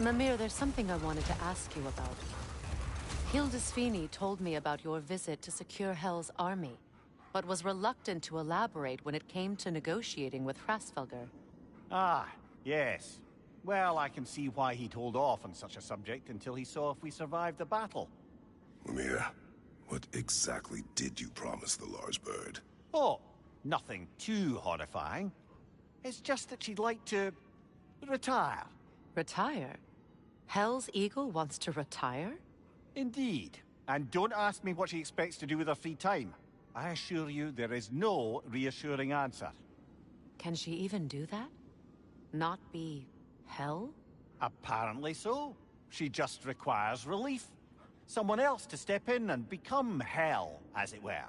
Mimir, there's something I wanted to ask you about. Hildisvini told me about your visit to secure Hell's army, but was reluctant to elaborate when it came to negotiating with Hrasfelger. Ah, yes. Well, I can see why he'd hold off on such a subject until he saw if we survived the battle. Mimir, what exactly did you promise the large bird? Oh, nothing too horrifying. It's just that she'd like to retire. Retire? Hell's Eagle wants to retire? Indeed. And don't ask me what she expects to do with her free time. I assure you there is no reassuring answer. Can she even do that? Not be Hell? Apparently so. She just requires relief. Someone else to step in and become Hell, as it were.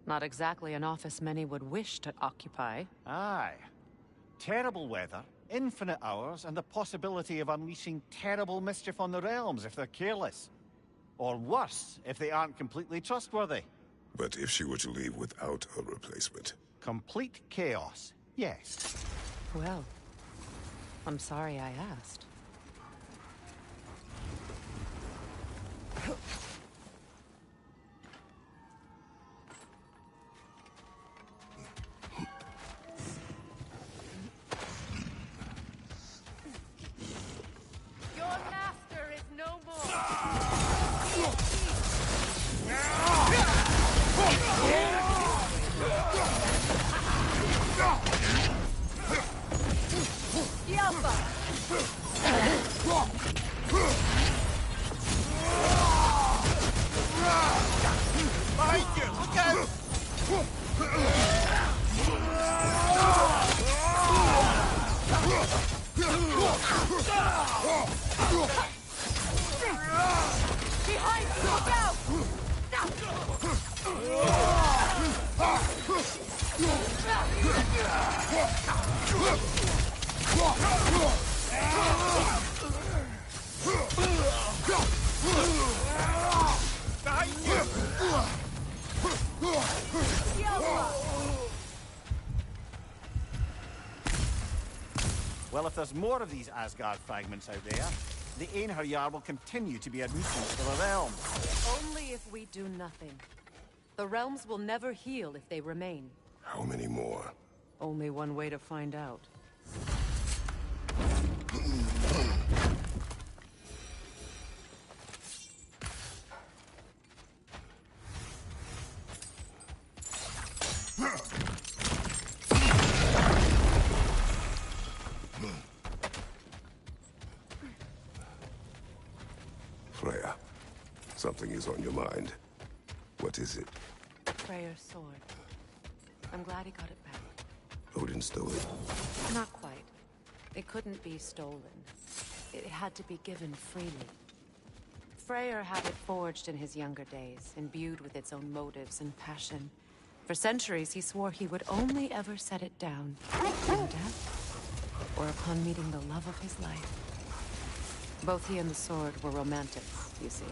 Not exactly an office many would wish to occupy. Aye. Terrible weather, infinite hours, and the possibility of unleashing terrible mischief on the realms if they're careless. Or worse, if they aren't completely trustworthy. But if she were to leave without a replacement? Complete chaos, yes. Well, I'm sorry I asked. Your master is no more. Behind you! Look out! Behind you, look out! Behind you! Well, if there's more of these Asgard fragments out there, the Einherjar will continue to be a nuisance for the realm. Only if we do nothing. The realms will never heal if they remain. How many more? Only one way to find out. Freya, something is on your mind. What is it? Freyr's sword. I'm glad he got it back. Odin stole it. Not quite. It couldn't be stolen. It had to be given freely. Freyr had it forged in his younger days, imbued with its own motives and passion. For centuries, he swore he would only ever set it down in death, or upon meeting the love of his life. Both he and the sword were romantics, you see.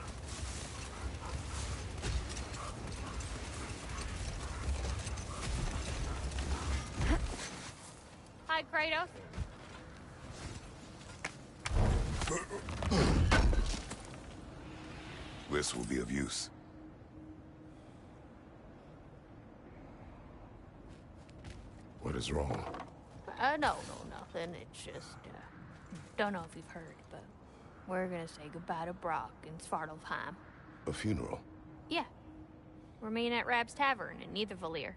Hi, Kratos. This will be of use. What is wrong? No, nothing. It's just, don't know if you've heard, but we're gonna say goodbye to Brock in Svartalfheim. A funeral? Yeah. We're meeting at Rab's Tavern in Nidavellir.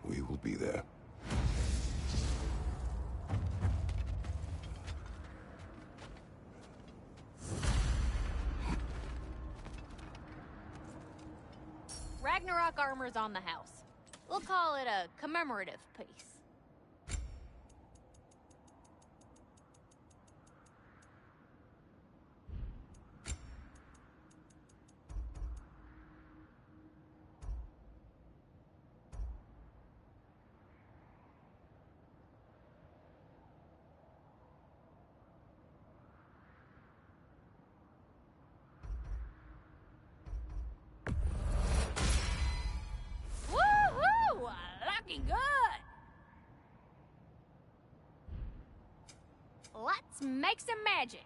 We will be there. Ragnarok armor's on the house. We'll call it a commemorative piece. Woohoo! Looking good! Let's make some magic.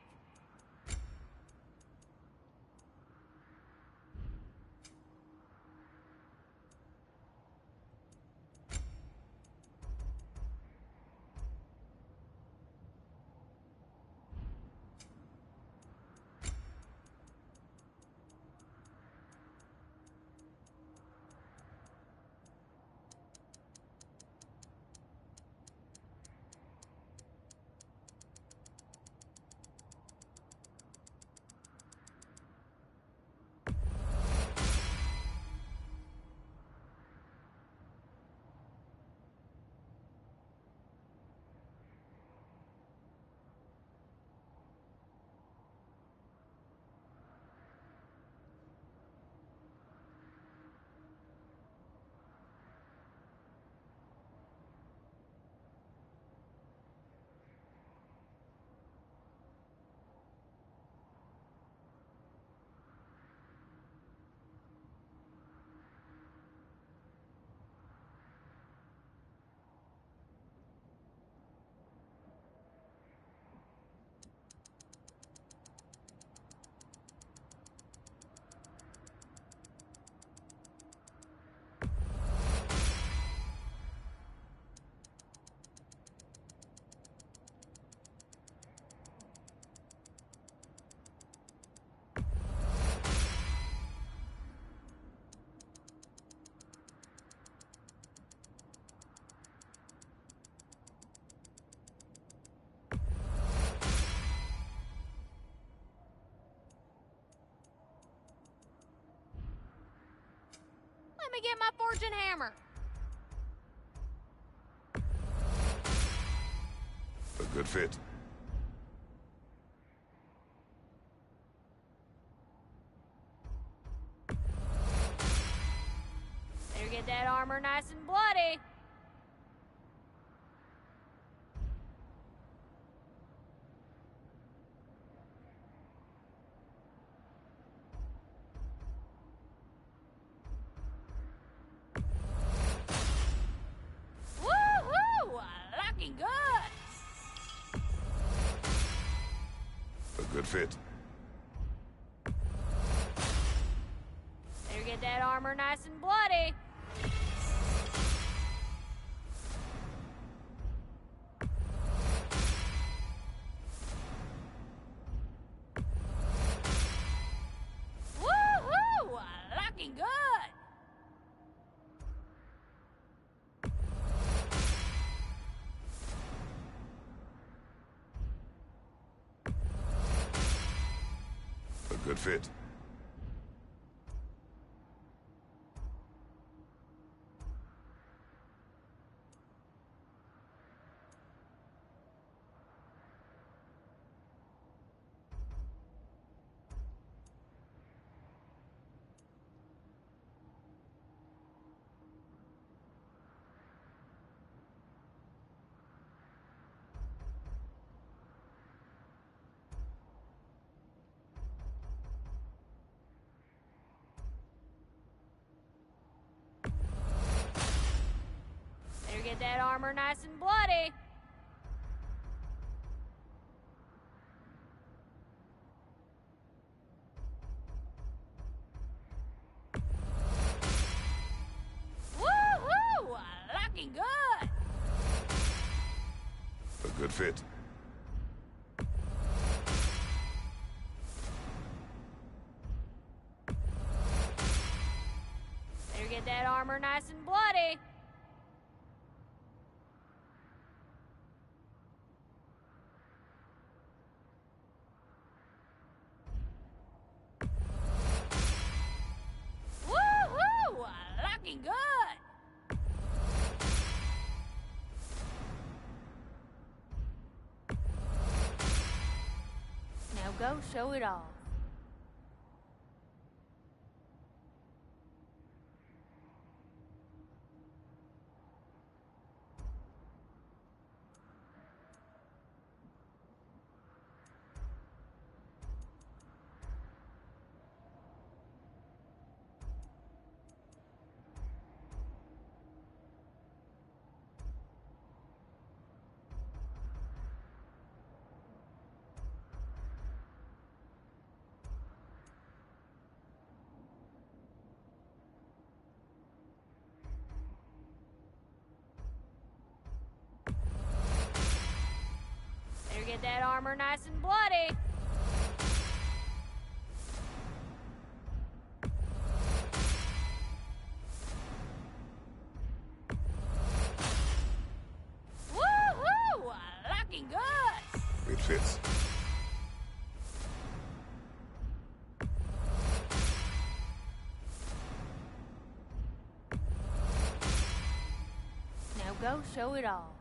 Let me get my fortune hammer. A good fit. Better get that armor nice and bloody. Woohoo! Looking good. A good fit. Better get that armor nice and bloody. Woohoo! Looking good. A good fit. Better get that armor nice and bloody. Woohoo! Looking good. A good fit. Better get that armor nice and bloody. Woohoo! Looking good. Now go show it off. Better get that armor nice and bloody. Woohoo! Looking good. It fits. Now go show it off.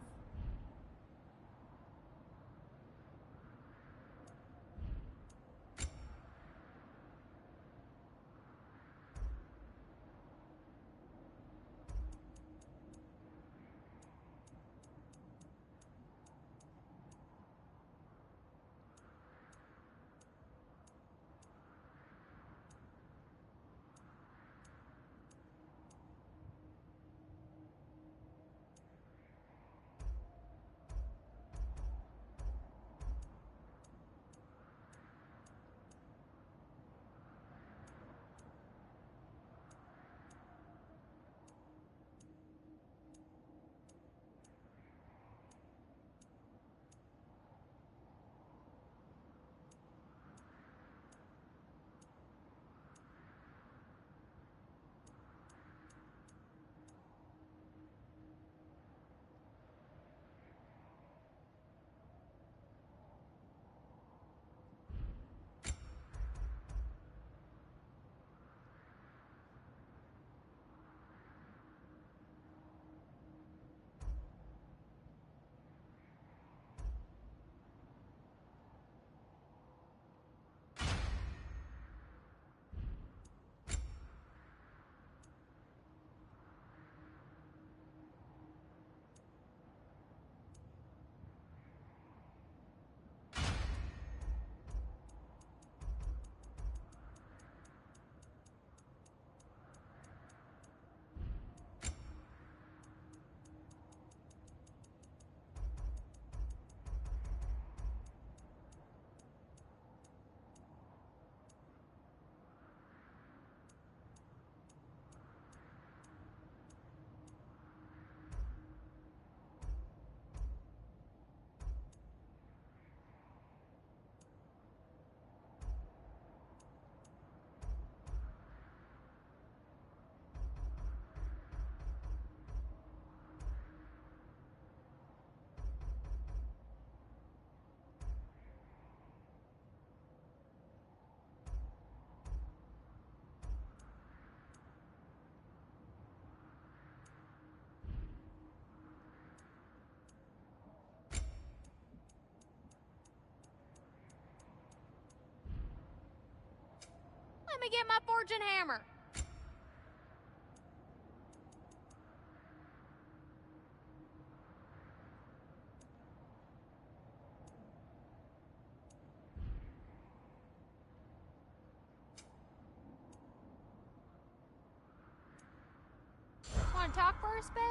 Let me get my fortune hammer. Want to talk for a spell?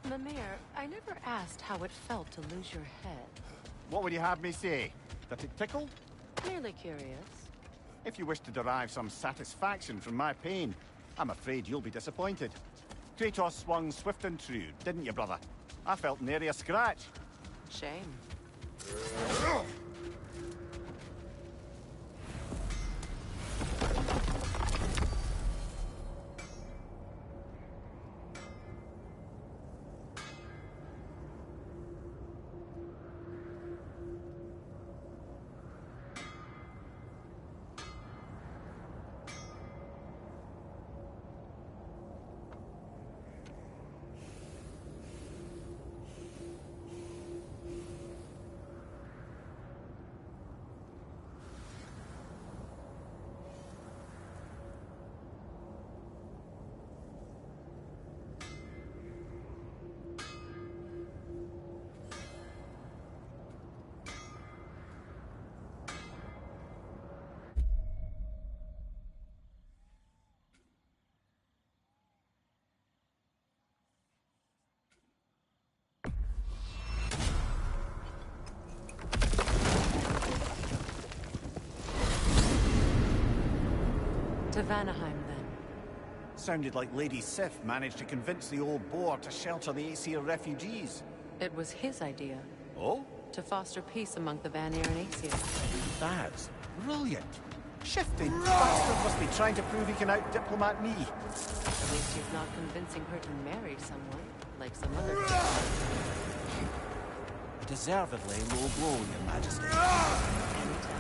Mimir, I never asked how it felt to lose your head. What would you have me say? That it tickled? Merely curious. If you wish to derive some satisfaction from my pain, I'm afraid you'll be disappointed. Kratos swung swift and true, didn't you, brother? I felt nary a scratch. Shame. To Vanaheim, then. Sounded like Lady Sif managed to convince the old boar to shelter the Aesir refugees. It was his idea. Oh? To foster peace among the Vanir and Aesir. That's brilliant. Shifty bastard must be trying to prove he can out-diplomat me. At least he's not convincing her to marry someone, like some other Deservedly low blow, Your Majesty. Anytime.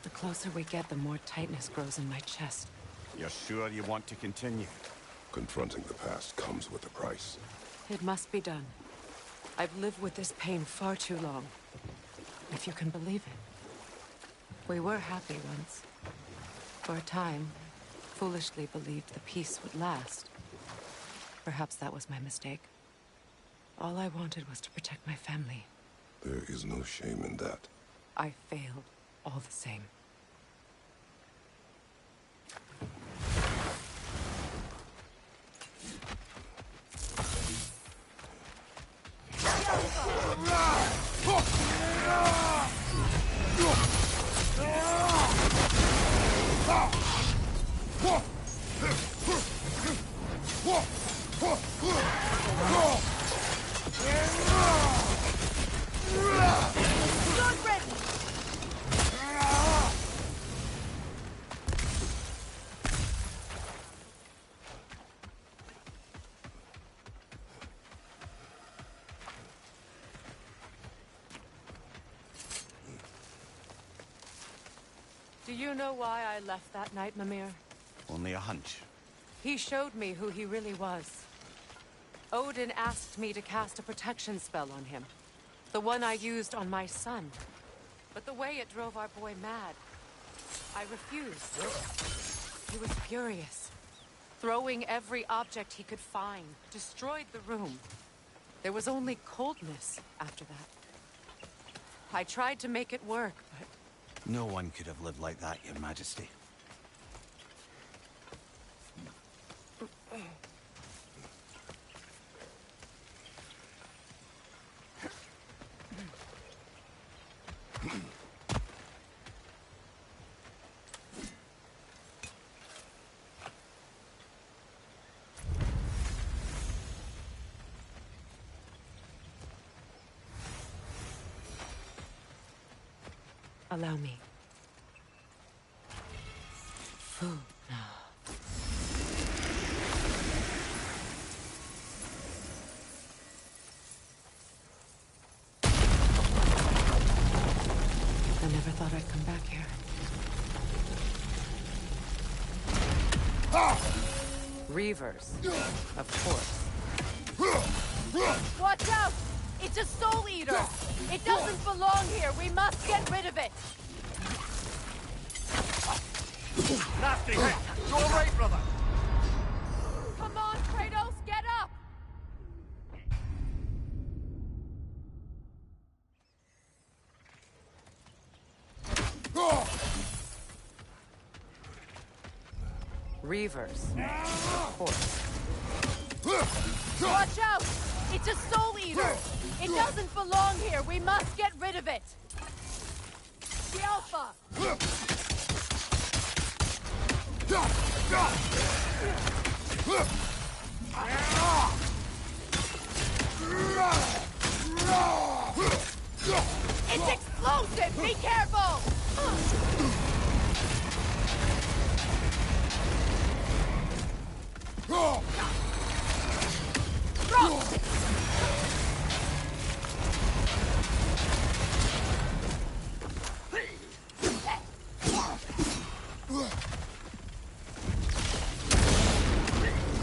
The closer we get, the more tightness grows in my chest. You're sure you want to continue? Confronting the past comes with a price. It must be done. I've lived with this pain far too long. If you can believe it. We were happy once. For a time, foolishly believed the peace would last. Perhaps that was my mistake. All I wanted was to protect my family. There is no shame in that. I failed, all the same. Do you know why I left that night, Mimir? Only a hunch. He showed me who he really was. Odin asked me to cast a protection spell on him. The one I used on my son. But the way it drove our boy mad, I refused. He was furious. Throwing every object he could find, destroyed the room. There was only coldness after that. I tried to make it work, but... No one could have lived like that, Your Majesty. Allow me. Food now. I never thought I'd come back here. Reavers, of course. Watch out! It's a soul eater! It doesn't belong here! We must get rid of it! Nasty hit! You all right, brother? Come on, Kratos, get up! Reavers, of course. Watch out! It's a soul eater! It doesn't belong here! We must get rid of it! The Alpha! It's explosive! Be careful!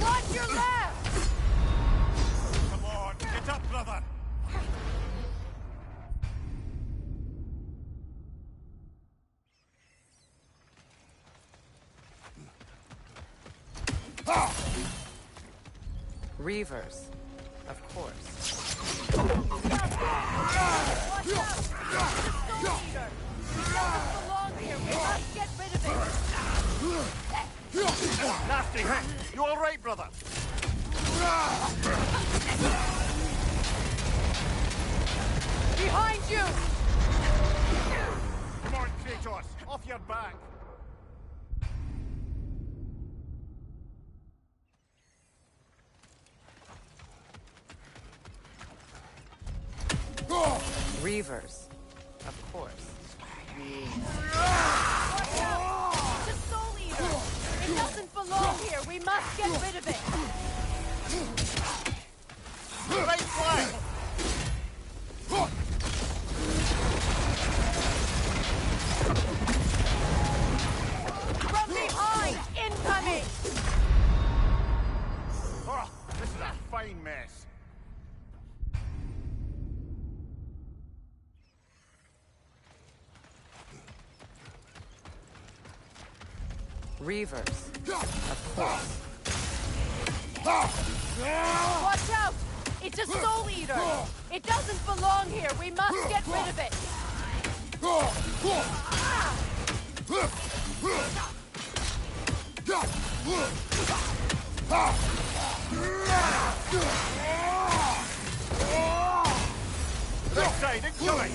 Watch your left! Come on, get up, brother! Reavers, of course. Watch out! It's a soul eater! It doesn't belong here! We must get rid of it! Nasty hit! You all right, brother? Behind you! Come on, Kratos! Off your back! Reavers, of course. Watch out! It's a soul eater! It doesn't belong here! We must get rid of it! Right flank! From behind! Incoming! Oh, this is a fine mess. Reavers, of course. Watch out! It's a soul eater! It doesn't belong here! We must get rid of it! This side, incoming!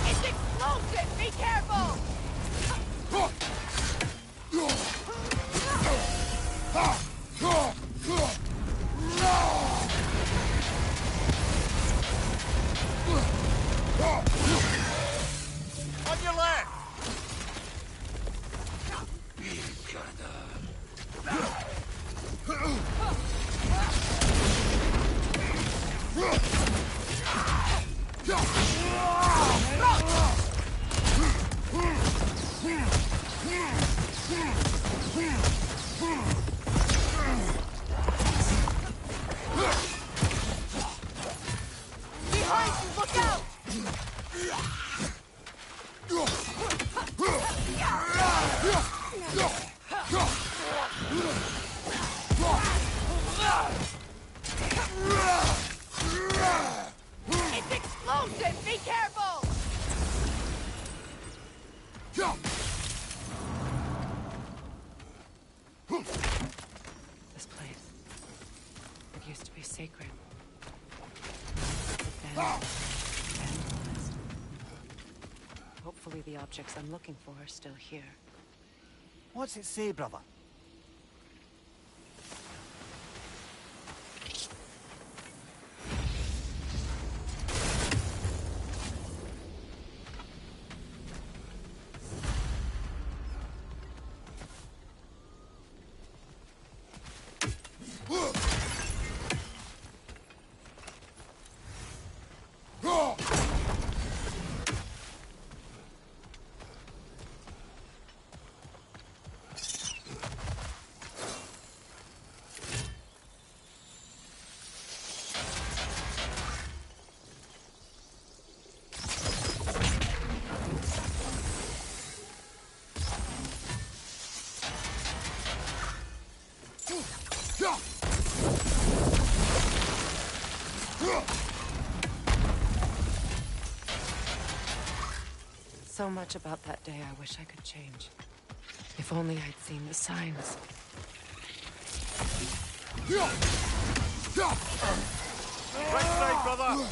It's explosive! Be careful! On your left! used to be sacred. It's abandoned, vandalized. Hopefully the objects I'm looking for are still here. What's it say, brother? So much about that day I wish I could change. If only I'd seen the signs. Right side, brother!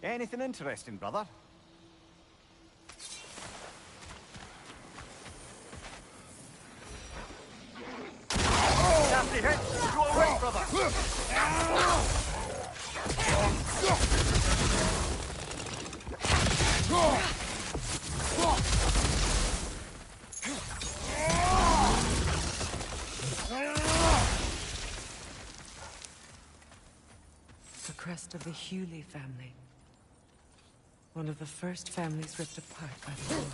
Anything interesting, brother? Nasty hit! You all right, brother? The crest of the Hewley family. One of the first families ripped apart by the war.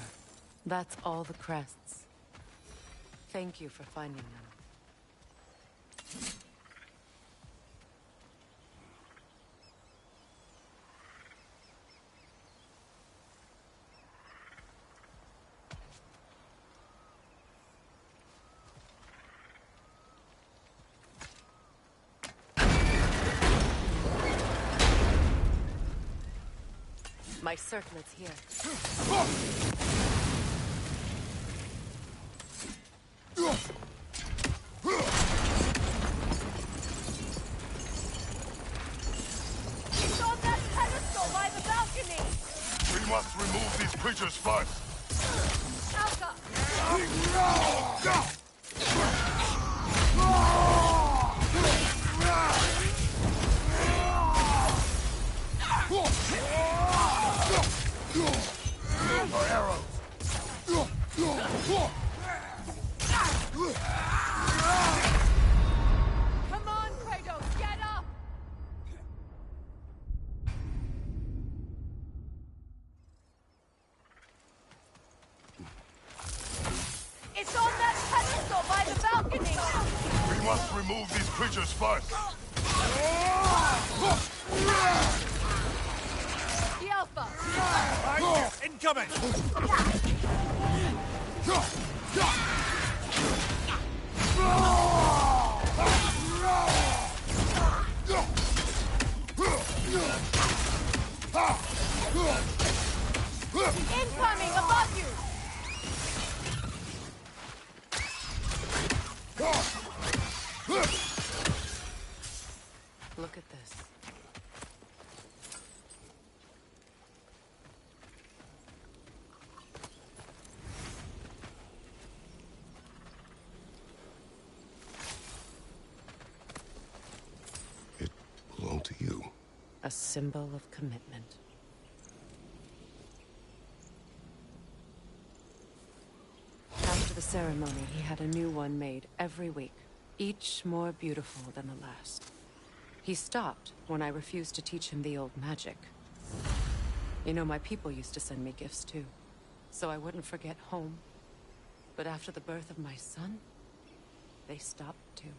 That's all the crests. Thank you for finding them. My circlet's here. It's on that pedestal by the balcony! We must remove these creatures first. Alka! For arrows. Come on, Kratos, get up! It's on that pedestal by the balcony! We must remove these creatures first. The Alpha! Incoming! Incoming above you! Look at this. It belonged to you. A symbol of commitment. After the ceremony, he had a new one made every week, each more beautiful than the last. He stopped when I refused to teach him the old magic. You know, my people used to send me gifts too, so I wouldn't forget home. But after the birth of my son, they stopped too.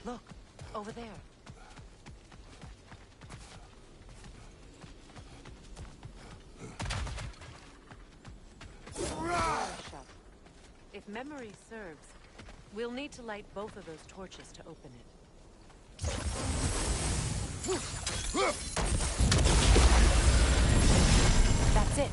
Look, over there. Shut. If memory serves, we'll need to light both of those torches to open it. That's it.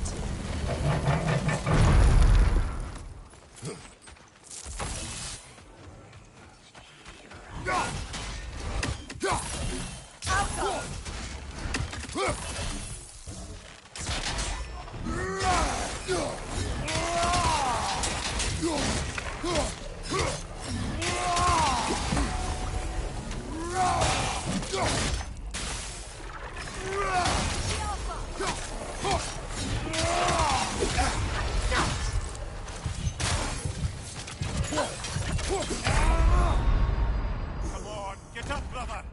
Come on, get up, brother!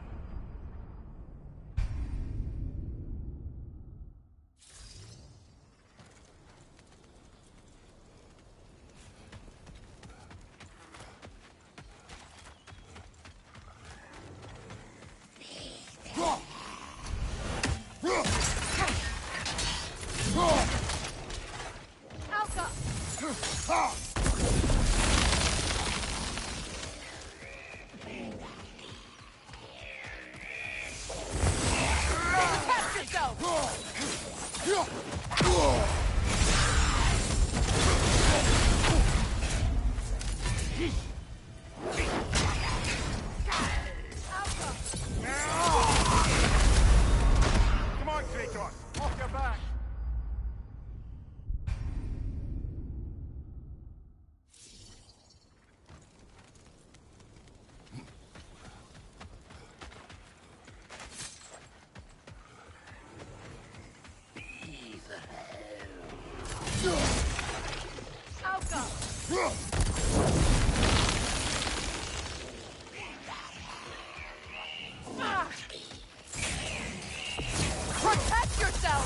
Come on, Kratos! Off your back! Protect yourself!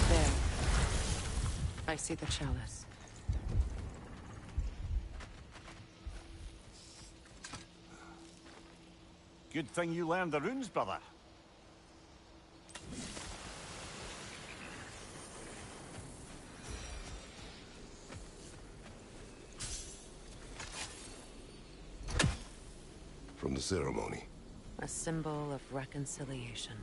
There. I see the chalice. Good thing you learned the runes, brother. From the ceremony. A symbol of reconciliation.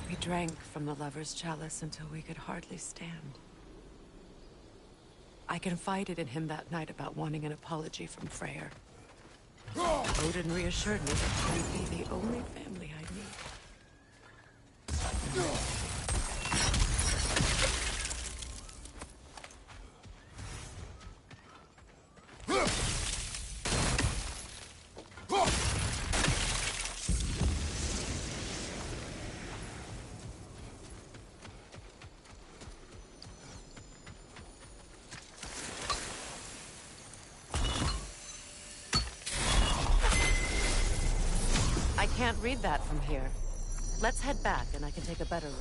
We drank from the lover's chalice until we could hardly stand. I confided in him that night about wanting an apology from Freyr. Odin reassured me that we'd be the only family I'd need. can't read that from here. Let's head back and I can take a better look.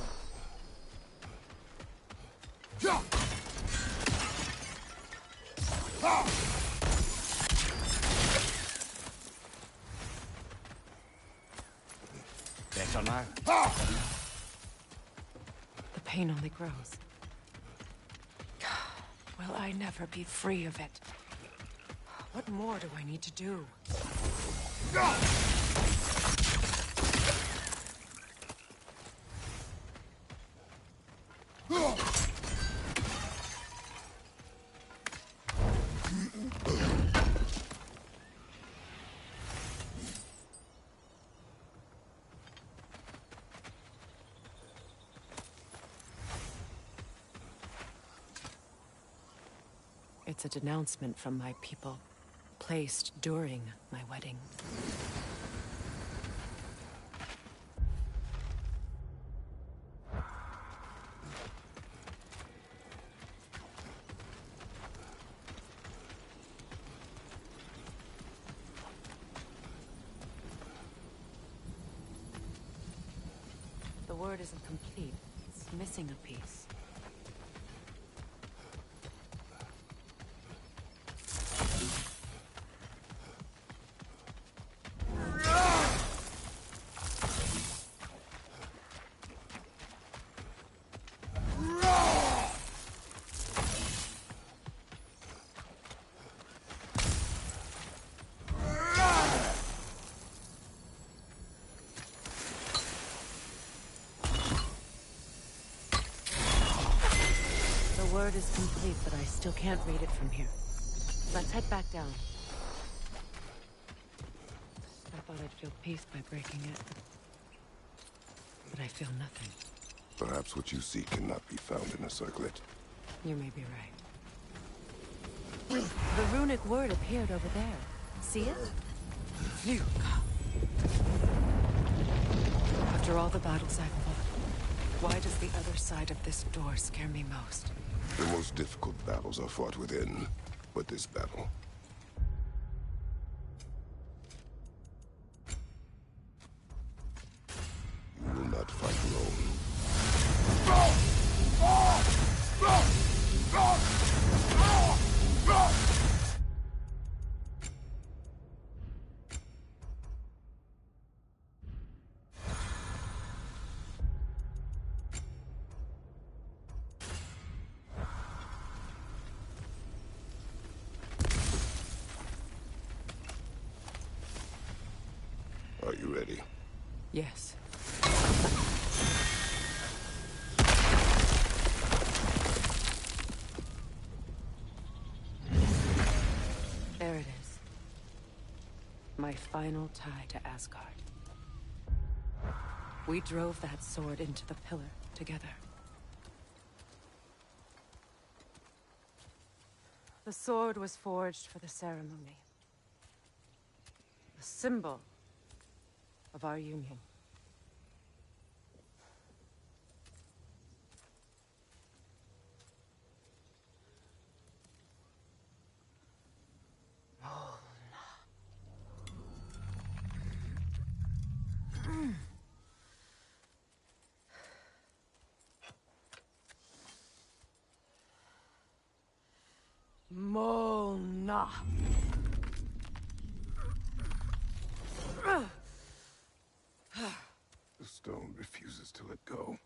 Better now. The pain only grows. Will I never be free of it? What more do I need to do? It's a denouncement from my people, placed during my wedding. The word isn't complete. It's missing a piece. The word is complete, but I still can't read it from here. Let's head back down. I thought I'd feel peace by breaking it. But I feel nothing. Perhaps what you seek cannot be found in a circlet. You may be right. The runic word appeared over there. See it? Phew. After all the battles I've fought, why does the other side of this door scare me most? The most difficult battles are fought within, but this battle... You will not fight alone. Are you ready? Yes. There it is. My final tie to Asgard. We drove that sword into the pillar together. The sword was forged for the ceremony. A symbol of our union. Mona. The stone refuses to let go.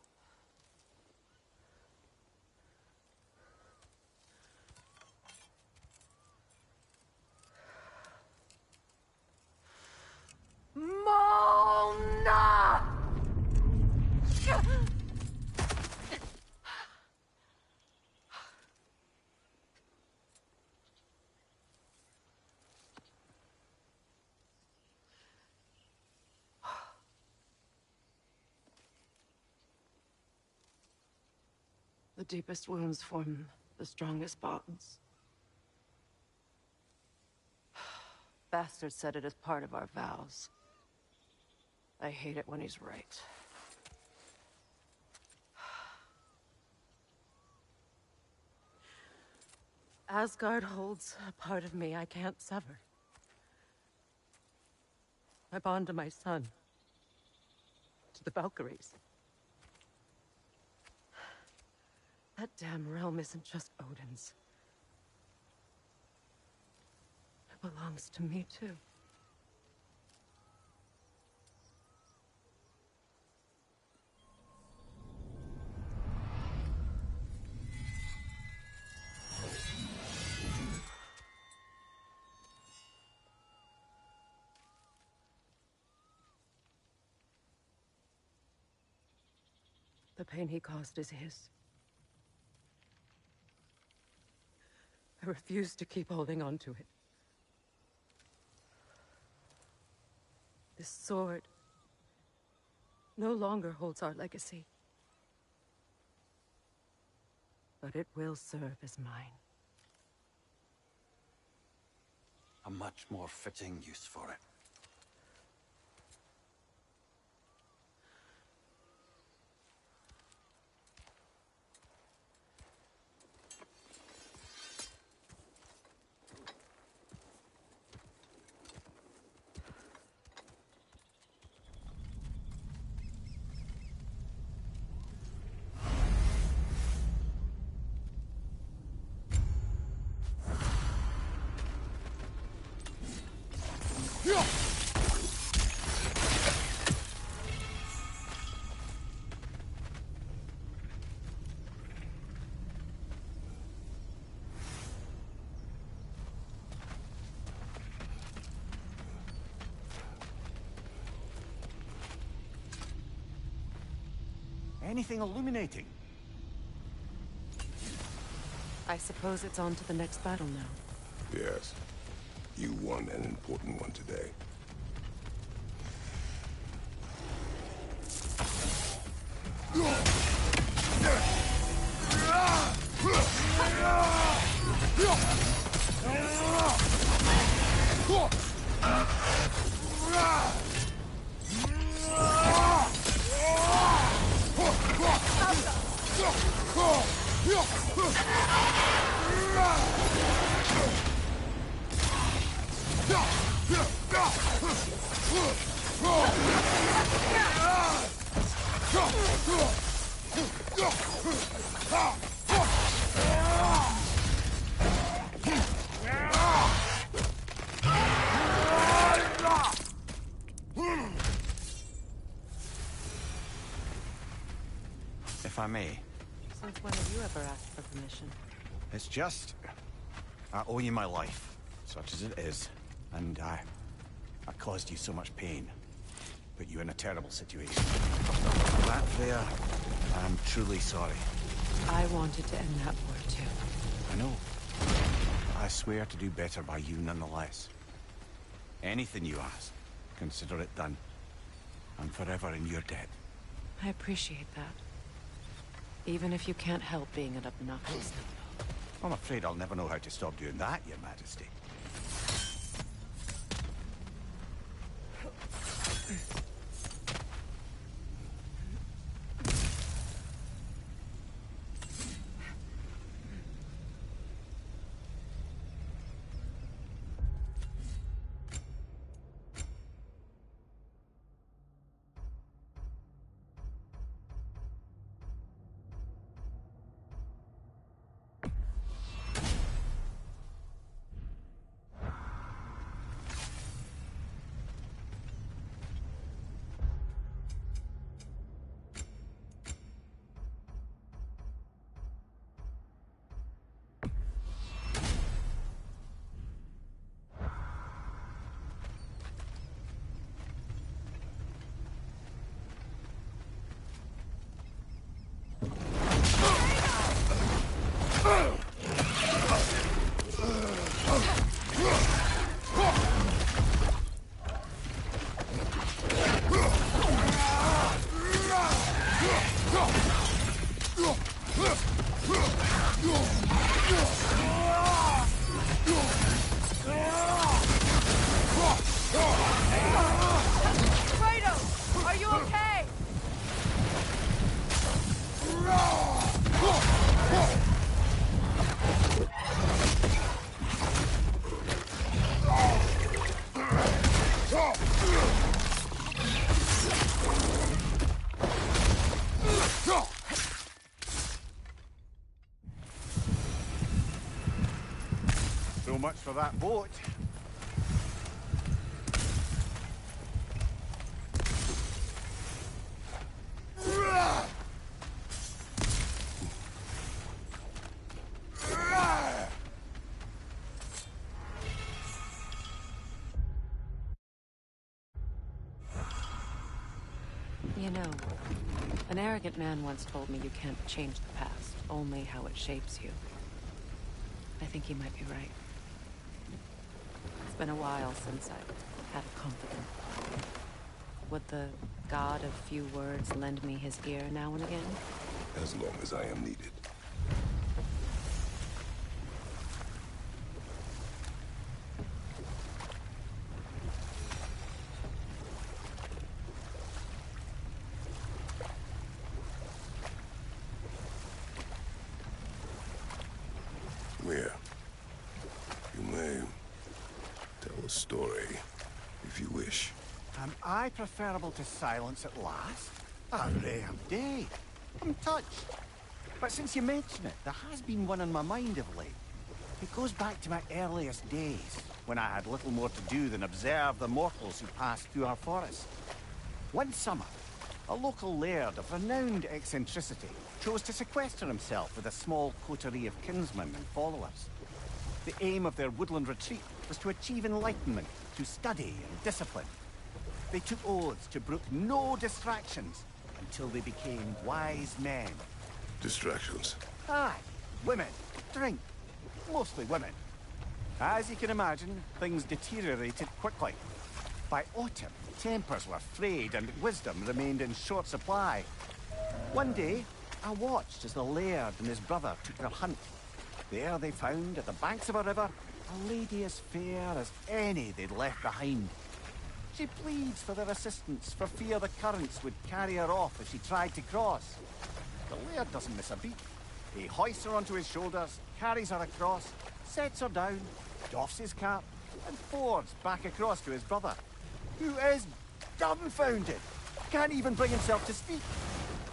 Mona! The deepest wounds form the strongest bonds. Bastard said it as part of our vows. I hate it when he's right. Asgard holds a part of me I can't sever. My bond to my son. to the Valkyries. That damn realm isn't just Odin's. It belongs to me, too. The pain he caused is his. I refuse to keep holding on to it. This sword no longer holds our legacy. But it will serve as mine. A much more fitting use for it. Anything illuminating? I suppose it's on to the next battle now. Yes. You won an important one today. If I may. Since when have you ever asked for permission? It's just... I owe you my life, such as it is. And I caused you so much pain. Put you in a terrible situation. For that, Freya, I'm truly sorry. I wanted to end that war, too. I know. I swear to do better by you nonetheless. Anything you ask, consider it done. I'm forever in your debt. I appreciate that. Even if you can't help being an obnoxious. I'm afraid I'll never know how to stop doing that, Your Majesty. much for that boat. You know, an arrogant man once told me you can't change the past, only how it shapes you. I think he might be right. It's been a while since I've had a confidant. Would the god of few words lend me his ear now and again? As long as I am needed. Here. You may tell a story, if you wish. Am I preferable to silence at last? A rare day. I'm touched. But since you mention it, there has been one on my mind of late. It goes back to my earliest days, when I had little more to do than observe the mortals who passed through our forest. One summer, a local laird of renowned eccentricity chose to sequester himself with a small coterie of kinsmen and followers. The aim of their woodland retreat was to achieve enlightenment, to study and discipline. They took oaths to brook no distractions until they became wise men. Distractions. Aye, women, drink, mostly women. As you can imagine, things deteriorated quickly. By autumn, tempers were frayed and wisdom remained in short supply. One day, I watched as the laird and his brother took their hunt. There they found, at the banks of a river, a lady as fair as any they'd left behind. She pleads for their assistance, for fear the currents would carry her off if she tried to cross. The laird doesn't miss a beat. He hoists her onto his shoulders, carries her across, sets her down, doffs his cap, and fords back across to his brother, who is dumbfounded, can't even bring himself to speak.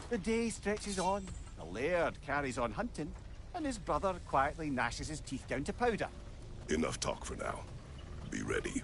The day stretches on, the laird carries on hunting, and his brother quietly gnashes his teeth down to powder. Enough talk for now. Be ready.